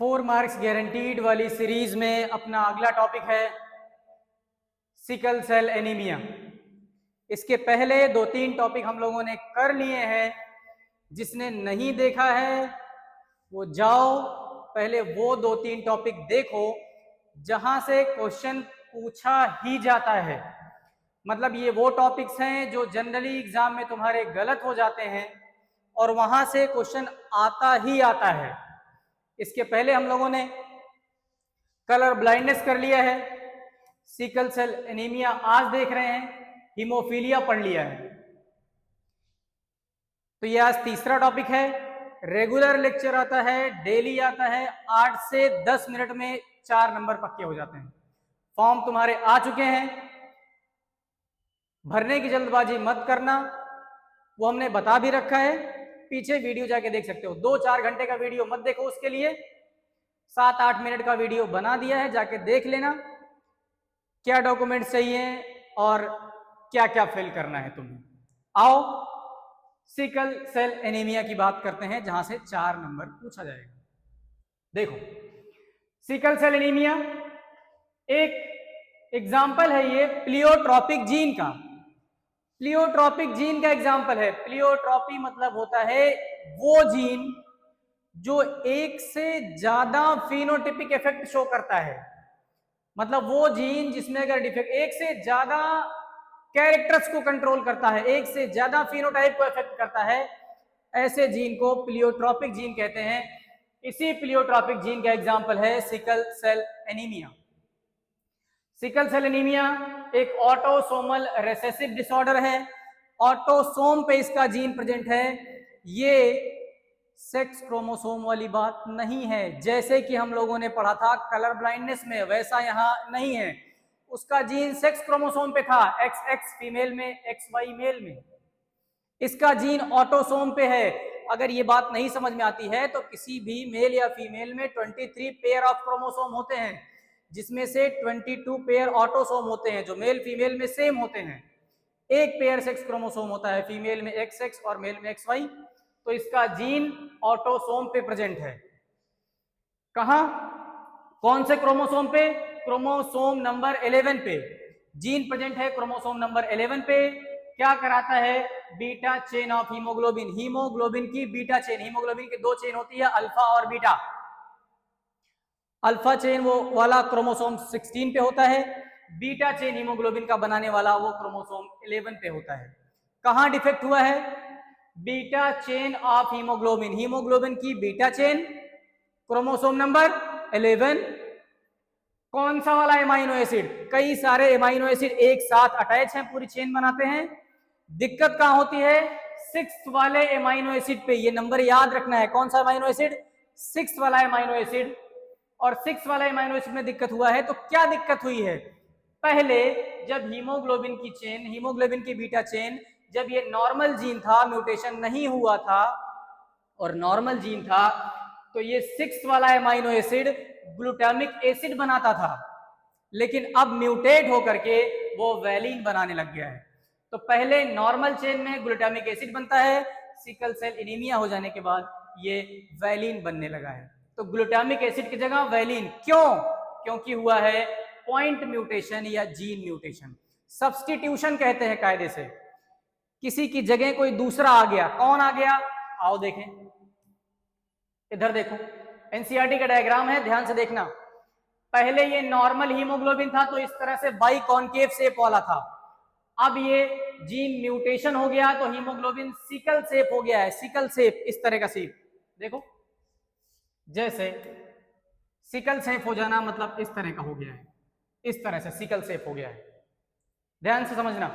4 marks guaranteed वाली series में अपना अगला टॉपिक है सिकल सेल एनीमिया। इसके पहले 2-3 टॉपिक हम लोगों ने कर लिए हैं। जिसने नहीं देखा है वो जाओ पहले वो 2-3 टॉपिक देखो जहां से क्वेश्चन पूछा ही जाता है। मतलब ये वो टॉपिक्स हैं जो जनरली एग्जाम में तुम्हारे गलत हो जाते हैं और वहां से क्वेश्चन आता ही आता है। इसके पहले हम लोगों ने कलर ब्लाइंडनेस कर लिया है, सिकल सेल एनीमिया आज देख रहे हैं, हीमोफीलिया पढ़ लिया है। तो ये आज तीसरा टॉपिक है। रेगुलर लेक्चर आता है, डेली आता है, 8 से 10 मिनट में 4 नंबर पक्के हो जाते हैं। फॉर्म तुम्हारे आ चुके हैं, भरने की जल्दबाजी मत करना, वो हमने बता भी रखा है, पीछे वीडियो जाके देख सकते हो। 2-4 घंटे का वीडियो मत देखो, उसके लिए 7-8 मिनट का वीडियो बना दिया है, जाके देख लेना क्या डॉक्यूमेंट्स चाहिए और क्या क्या फिल करना है तुम्हें। आओ सिकल सेल एनीमिया की बात करते हैं जहां से 4 नंबर पूछा जाएगा। देखो सिकल सेल एनीमिया एक एग्जाम्पल है, ये प्लियोट्रॉपिक जीन का। प्लियोट्रॉपिक जीन का एग्जाम्पल है। प्लियोट्रॉपी मतलब होता है वो जीन जो एक से ज्यादा फिनोटिपिक इफेक्ट शो करता है। मतलब वो जीन जिसमें अगर डिफेक्ट एक से ज्यादा कैरेक्टर्स को कंट्रोल करता है, एक से ज्यादा फिनोटाइप को इफेक्ट करता है, ऐसे जीन को प्लियोट्रॉपिक जीन कहते हैं। इसी प्लियोट्रॉपिक जीन का एग्जाम्पल है sickle cell anaemia. Sickle cell anaemia एक ऑटोसोमल रिसेसिव डिसऑर्डर है। ऑटोसोम पे इसका जीन प्रेजेंट है। ये सेक्स क्रोमोसोम वाली बात नहीं है, जैसे कि हम लोगों ने पढ़ा था कलर ब्लाइंडनेस में, वैसा यहां नहीं है। उसका जीन सेक्स क्रोमोसोम पे था, XX फीमेल में, XY मेल में। इसका जीन ऑटोसोम पे है। अगर ये बात नहीं समझ में आती है तो किसी भी मेल या फीमेल में 23 पेयर ऑफ क्रोमोसोम होते हैं, जिसमें से 22 पेयर ऑटोसोम होते हैं जो मेल फीमेल में सेम होते हैं। एक पेयर सेक्स क्रोमोसोम होता है, फीमेल में XX और मेल में XY। तो इसका जीन ऑटोसोम पे प्रेजेंट है। कहां, कौन से क्रोमोसोम पे? क्रोमोसोम नंबर 11 पे जीन प्रेजेंट है। क्रोमोसोम नंबर 11 पे क्या कराता है? Beta chain of haemoglobin. Haemoglobin की बीटा चेन, हीमोग्लोबिन की 2 चेन होती है, अल्फा और बीटा। अल्फा चेन वो वाला क्रोमोसोम 16 पे होता है, बीटा चेन हीमोग्लोबिन का बनाने वाला वो क्रोमोसोम 11 पे होता है। कहां डिफेक्ट हुआ है? Beta chain of haemoglobin, haemoglobin की बीटा चेन, क्रोमोसोम नंबर 11। कौन सा वाला एमाइनो एसिड? कई सारे एमाइनो एसिड एक साथ अटैच हैं, पूरी चेन बनाते हैं। दिक्कत कहां होती है? 6th वाले एमाइनो एसिड पे। ये नंबर याद रखना है, कौन सा एमाइनो एसिड? 6th वाला एमाइनो एसिड। और 6th वाला एमाइनो एसिड में दिक्कत हुआ है तो क्या दिक्कत हुई है? पहले जब हीमोग्लोबिन की चेन, हीमोग्लोबिन की बीटा चेन, जब ये नॉर्मल जीन था, म्यूटेशन नहीं हुआ था और नॉर्मल जीन था, तो ये 6th वाला एमाइनो एसिड ग्लूटामिक एसिड बनाता था। लेकिन अब म्यूटेट होकर के वो वैलिन बनाने लग गया है। तो पहले नॉर्मल चेन में ग्लूटामिक एसिड बनता है, सिकल सेल एनीमिया हो जाने के बाद ये वैलिन बनने लगा है। तो ग्लूटामिक एसिड की जगह वैलिन। क्यों? क्योंकि हुआ है पॉइंट म्यूटेशन या जीन म्यूटेशन। सब्स्टिट्यूशन कहते हैं कायदे से। किसी की जगह कोई दूसरा आ गया। कौन आ गया? आओ देखें, इधर देखो, एनसीईआरटी का डायग्राम है, ध्यान से देखना। पहले ये नॉर्मल हीमोग्लोबिन था तो इस तरह से बाई कॉन्केव शेप वाला था। अब ये जीन म्यूटेशन हो गया तो हीमोग्लोबिन सिकल शेप हो गया है। सिकल शेप, इस तरह का शेप देखो, जैसे सिकल शेप हो जाना मतलब इस तरह का हो गया है, इस तरह से सिकल शेप हो गया है। ध्यान से समझना,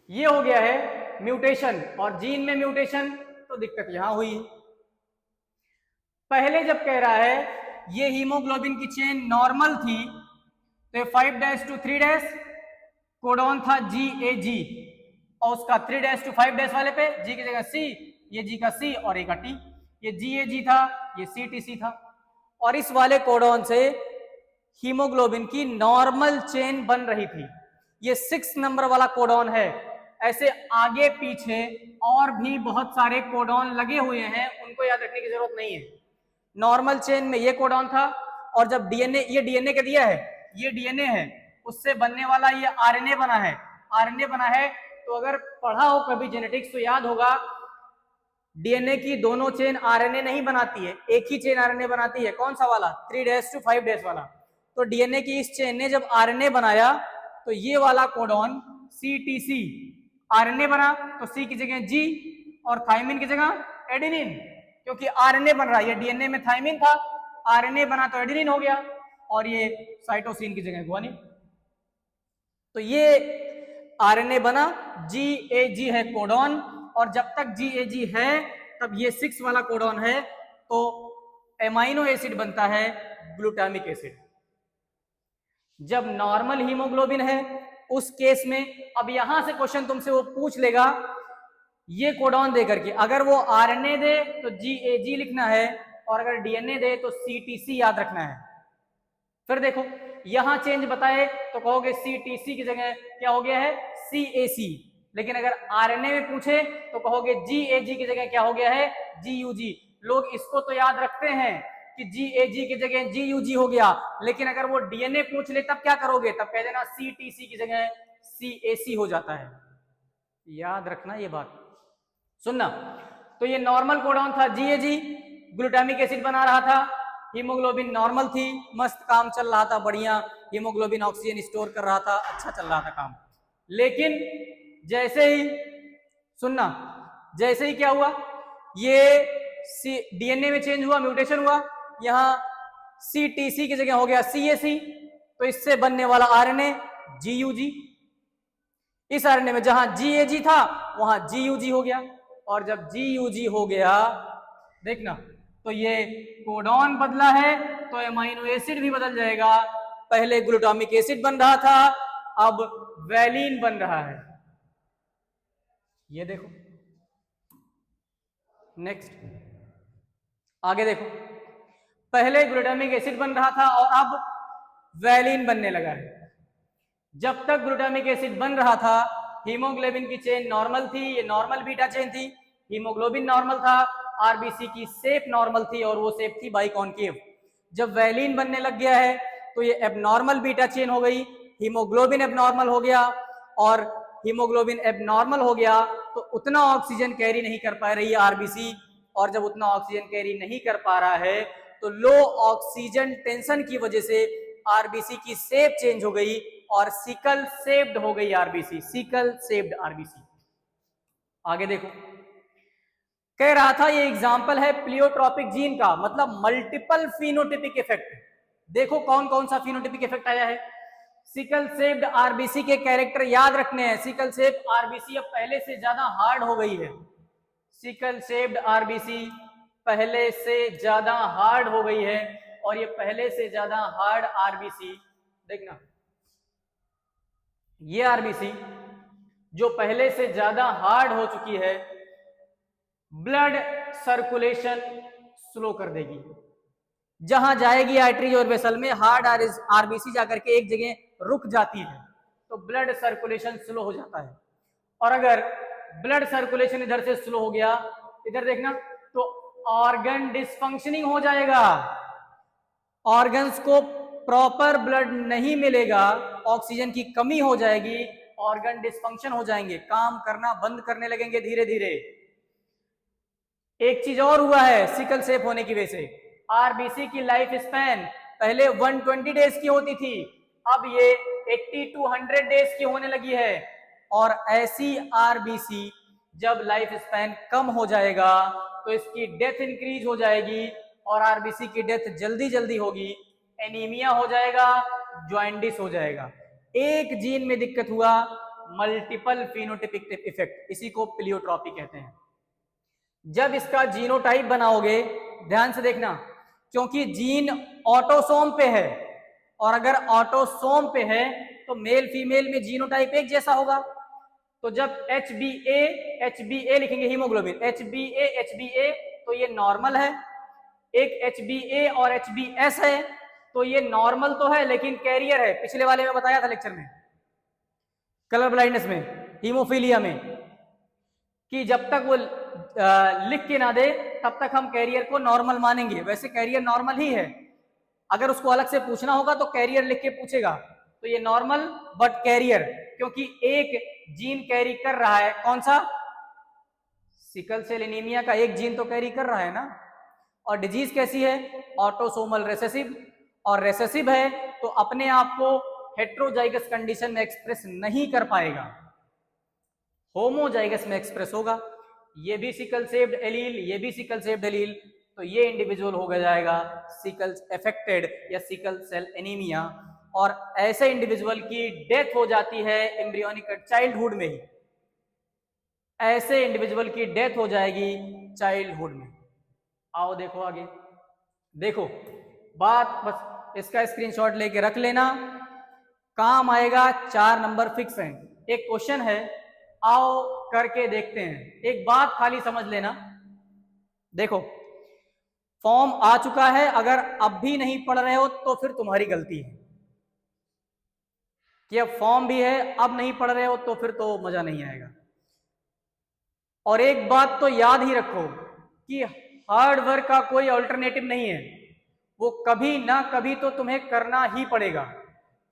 ये हो गया है म्यूटेशन। और जीन में म्यूटेशन तो दिक्कत यहां हुई। पहले जब कह रहा है ये हीमोग्लोबिन की चेन नॉर्मल थी तो 5' to 3' कोडॉन था GAG, और उसका 3' to 5' वाले पे G की जगह C, ये G का C और A का T। ये GAG था, ये CTC था। और इस वाले कोडॉन से हीमोग्लोबिन की नॉर्मल चेन बन रही थी। ये 6 नंबर वाला कोडॉन है। ऐसे आगे पीछे और भी बहुत सारे कोडॉन लगे हुए हैं, उनको याद रखने की जरूरत नहीं है। नॉर्मल चेन में ये कोडॉन था, और जब डीएनए, ये डीएनए का दिया है, ये डीएनए है, उससे बनने वाला ये आरएनए बना है, आरएनए बना है। तो अगर पढ़ा हो कभी जेनेटिक्स तो याद होगा, डीएनए की दोनों चेन आरएनए नहीं बनाती है, एक ही चेन आरएनए बनाती है। कौन सा वाला? 3' to 5' वाला। तो डीएनए की इस चेन ने जब आरएनए बनाया तो ये वाला कोडॉन सीटीसी आरएनए बना, तो सी की जगह जी और थाइमिन की जगह एडेनिन, क्योंकि आरएनए बन रहा है, ये डीएनए में थाइमिन था, आरएनए बना तो एडेनिन हो गया, और ये साइटोसिन की जगह गुआनिन। तो ये आरएनए बना, जीएजी है कोडॉन, और जब तक जीएजी है तब ये 6 वाला कोडॉन है, तो एमाइनो एसिड बनता है ग्लूटामिक एसिड। जब नॉर्मल हीमोग्लोबिन है उस केस में, अब यहां से क्वेश्चन तुमसे वो पूछ लेगा ये कोडॉन दे करके, अगर वो आरएनए दे तो जीएजी लिखना है, और अगर डीएनए दे तो सीटीसी याद रखना है। फिर देखो यहां चेंज बताए तो कहोगे सीटीसी की जगह क्या हो गया है? सीएसी। लेकिन अगर आरएनए में पूछे तो कहोगे जीएजी की जगह क्या हो गया है? जीयूजी। लोग इसको तो याद रखते हैं कि जीएजी की जगह जीयूजी हो गया, लेकिन अगर वो डीएनए पूछ ले तब क्या करोगे? तब कह देना सीटीसी की जगह सीएसी हो जाता है। याद रखना ये बात, सुनना। तो ये नॉर्मल कोडॉन था जीएजी, ग्लूटामिक एसिड बना रहा था, हीमोग्लोबिन नॉर्मल थी, मस्त काम चल रहा था, बढ़िया, हीमोग्लोबिन ऑक्सीजन स्टोर कर रहा था, अच्छा चल रहा था काम। लेकिन जैसे ही, सुनना, जैसे ही क्या हुआ, ये डीएनए में चेंज हुआ, म्यूटेशन हुआ, यहां सीटीसी की जगह हो गया सीएसी, तो इससे बनने वाला आरएनए जीयूजी, इस आरएनए में जहां जीएजी था वहां जीयूजी हो गया, और जब जीयूजी हो गया, देखना, तो ये कोडॉन बदला है तो एमाइनो एसिड भी बदल जाएगा। पहले ग्लूटामिक एसिड बन रहा था, अब वैलिन बन रहा है। ये देखो, नेक्स्ट आगे देखो, पहले ग्लूटामिक एसिड बन रहा था और अब वैलिन बनने लगा है। जब तक ग्लूटामिक एसिड बन रहा था हीमोग्लोबिन की चेन नॉर्मल थी, ये नॉर्मल बीटा चेन थी, हीमोग्लोबिन नॉर्मल था, आरबीसी की शेप नॉर्मल थी और वो शेप थी बाइकॉन्केव। जब वैलिन बनने लग गया है तो ये एबनॉर्मल बीटा चेन हो गई, हीमोग्लोबिन एबनॉर्मल हो गया, और हीमोग्लोबिन एबनॉर्मल हो गया तो उतना ऑक्सीजन कैरी नहीं कर पा रही है आरबीसी, और जब उतना ऑक्सीजन कैरी नहीं कर पा रहा है तो लो ऑक्सीजन टेंशन की वजह से आरबीसी की शेप चेंज हो गई और सिकल शेप्ड हो गई आरबीसी, सिकल शेप्ड आरबीसी। आगे देखो, कह रहा था ये एग्जांपल है प्लियोट्रोपिक जीन का, मतलब मल्टीपल फिनोटिपिक इफेक्ट। देखो कौन कौन सा फिनोटिपिक इफेक्ट आया है। सिकल शेप्ड आरबीसी के कैरेक्टर याद रखने हैं। सिकल शेप आरबीसी अब पहले से ज्यादा हार्ड हो गई है, सिकल शेप्ड आरबीसी पहले से ज्यादा हार्ड हो गई है, और ये पहले से ज्यादा हार्ड आरबीसी, देखना, ये आरबीसी जो पहले से ज्यादा हार्ड हो चुकी है, ब्लड सर्कुलेशन स्लो कर देगी। जहां जाएगी आर्टरीज और वेसल में, हार्ड आरबीसी जाकर के एक जगह रुक जाती है तो ब्लड सर्कुलेशन स्लो हो जाता है। और अगर ब्लड सर्कुलेशन इधर से स्लो हो गया, इधर देखना, तो ऑर्गन डिसफंक्शनिंग हो जाएगा, ऑर्गन्स को प्रॉपर ब्लड नहीं मिलेगा, ऑक्सीजन की कमी हो जाएगी, ऑर्गन डिसफंक्शन हो जाएंगे, काम करना बंद करने लगेंगे धीरे धीरे। एक चीज और हुआ है सिकल शेप होने की वजह से, आरबीसी की लाइफ स्पैन पहले 120 डेज की होती थी, अब ये 80 to 100 डेज की होने लगी है। और ऐसी आरबीसी जब लाइफ स्पैन कम हो जाएगा तो इसकी डेथ इंक्रीज हो जाएगी, और आरबीसी की डेथ जल्दी जल्दी होगी, एनीमिया हो जाएगा, जॉइंडिस हो जाएगा। एक जीन में दिक्कत हुआ, मल्टीपल फिनोटिपिक इफेक्ट, इसी को प्लियोट्रॉपी कहते हैं। जब इसका जीनोटाइप बनाओगे, ध्यान से देखना, क्योंकि जीन ऑटोसोम पे है, और अगर ऑटोसोम पे है तो मेल फीमेल में जीनोटाइप एक जैसा होगा। तो जब HbA लिखेंगे हीमोग्लोबिन, HbA तो ये नॉर्मल है, एक HbA और HbS है तो ये नॉर्मल तो है लेकिन कैरियर है। पिछले वाले में बताया था लेक्चर में, कलर ब्लाइंडनेस में, हीमोफीलिया में, कि जब तक वो लिख के ना दे तब तक हम कैरियर को नॉर्मल मानेंगे। वैसे कैरियर नॉर्मल ही है, अगर उसको अलग से पूछना होगा तो कैरियर लिख के पूछेगा, तो ये नॉर्मल बट कैरियर, क्योंकि एक जीन कैरी कर रहा है। कौन सा? सिकल सेल एनीमिया का एक जीन तो कैरी कर रहा है ना। और डिजीज कैसी है? ऑटोसोमल रेसेसिव, और रेसेसिव है तो अपने आप को हेट्रोजाइगस कंडीशन में एक्सप्रेस नहीं कर पाएगा, होमोजाइगस में एक्सप्रेस होगा। ये भी सिकल सेल्ड एलील, ये भी सिकल सेल्ड एलील, तो ये इंडिविजुअल हो जाएगा सिकल अफेक्टेड या सिकल सेल एनीमिया। और ऐसे इंडिविजुअल की डेथ हो जाती है एम्ब्रियोनिक चाइल्डहुड में ही, ऐसे इंडिविजुअल की डेथ हो जाएगी चाइल्डहुड में। आओ देखो आगे, देखो बात बस इसका स्क्रीनशॉट लेके रख लेना, काम आएगा। 4 नंबर फिक्स है। एक क्वेश्चन है, आओ करके देखते हैं। एक बात खाली समझ लेना, देखो फॉर्म आ चुका है, अगर अब भी नहीं पढ़ रहे हो तो फिर तुम्हारी गलती है कि अब फॉर्म भी है, अब नहीं पढ़ रहे हो तो फिर तो मजा नहीं आएगा। और एक बात तो याद ही रखो कि हार्ड वर्क का कोई अल्टरनेटिव नहीं है, वो कभी ना कभी तो तुम्हें करना ही पड़ेगा,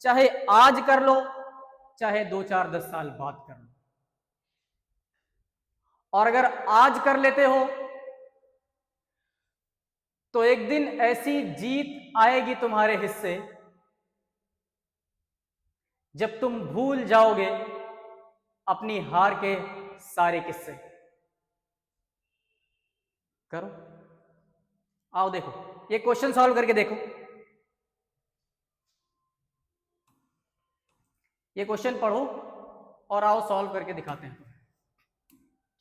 चाहे आज कर लो चाहे 2, 4, 10 साल बाद कर लो। और अगर आज कर लेते हो तो एक दिन ऐसी जीत आएगी तुम्हारे हिस्से जब तुम भूल जाओगे अपनी हार के सारे किस्से। करो, आओ देखो, ये क्वेश्चन सॉल्व करके देखो। ये क्वेश्चन पढ़ो और आओ सॉल्व करके दिखाते हैं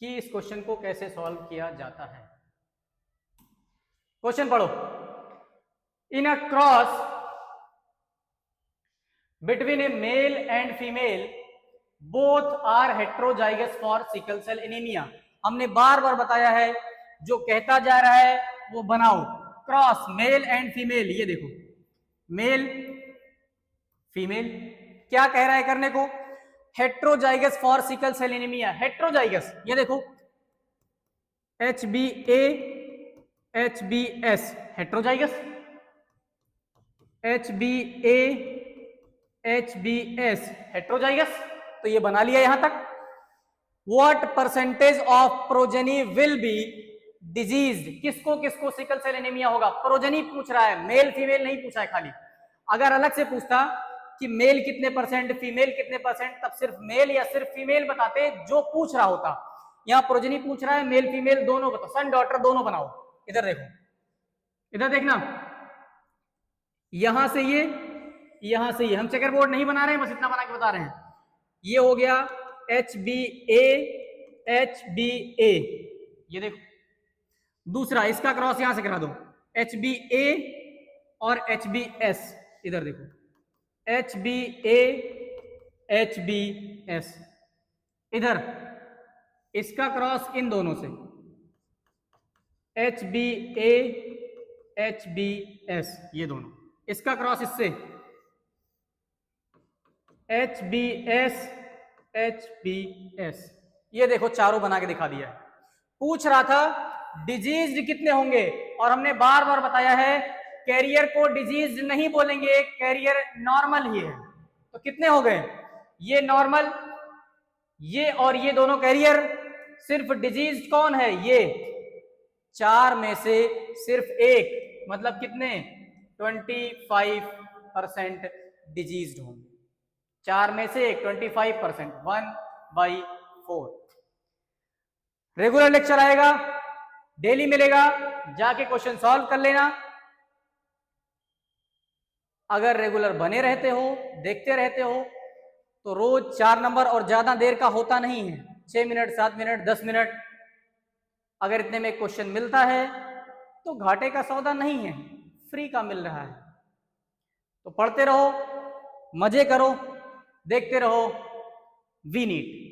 कि इस क्वेश्चन को कैसे सॉल्व किया जाता है। क्वेश्चन पढ़ो। In a cross between a male and female both are heterozygous for sickle cell anaemia. हमने बार बार बताया है, जो कहता जा रहा है वो बनाओ। क्रॉस मेल एंड फीमेल, ये देखो मेल फीमेल, क्या कह रहा है करने को? Heterozygous for sickle cell anaemia. Heterozygous, ये देखो HbA-HbS, हेट्रोजाइगस, HbA-HbS, हेट्रोजाइगस, तो ये बना लिया यहां तक। What percentage of progeny will be diseased, किसको किसको सिकल सेल एनीमिया होगा? प्रोजेनी पूछ रहा है, मेल फीमेल नहीं पूछा है खाली। अगर अलग से पूछता कि मेल कितने परसेंट, फीमेल कितने परसेंट, तब सिर्फ मेल या सिर्फ फीमेल बताते जो पूछ रहा होता। यहां प्रोजेनी पूछ रहा है, मेल फीमेल दोनों बताओ, सन डॉटर दोनों बनाओ। इधर देखो, इधर देखना, यहां से ये, यहां से ये, हम चेकर बोर्ड नहीं बना रहे हैं, बस इतना बना के बता रहे हैं। ये हो गया HbA-HbA, ये देखो। दूसरा इसका क्रॉस यहां से करा दो, HbA और HbS, इधर देखो HbA-HbS, इधर इसका क्रॉस इन दोनों से HbA-HbS, ये दोनों, इसका क्रॉस इससे HbS-HbS, ये देखो चारों बना के दिखा दिया है। पूछ रहा था डिजीज कितने होंगे, और हमने बार बार बताया है कैरियर को डिजीज नहीं बोलेंगे, कैरियर नॉर्मल ही है। तो कितने हो गए? ये नॉर्मल, ये और ये दोनों कैरियर। सिर्फ डिजीज कौन है? ये 4 में से सिर्फ एक, मतलब कितने? 25% डिजीज्ड होंगे। 4 में से एक 25%, 1/4। रेगुलर लेक्चर आएगा, डेली मिलेगा, जाके क्वेश्चन सॉल्व कर लेना। अगर रेगुलर बने रहते हो, देखते रहते हो, तो रोज 4 नंबर, और ज्यादा देर का होता नहीं है, 6 मिनट, 7 मिनट, 10 मिनट। अगर इतने में क्वेश्चन मिलता है तो घाटे का सौदा नहीं है, फ्री का मिल रहा है। तो पढ़ते रहो, मजे करो, देखते रहो वी नीट।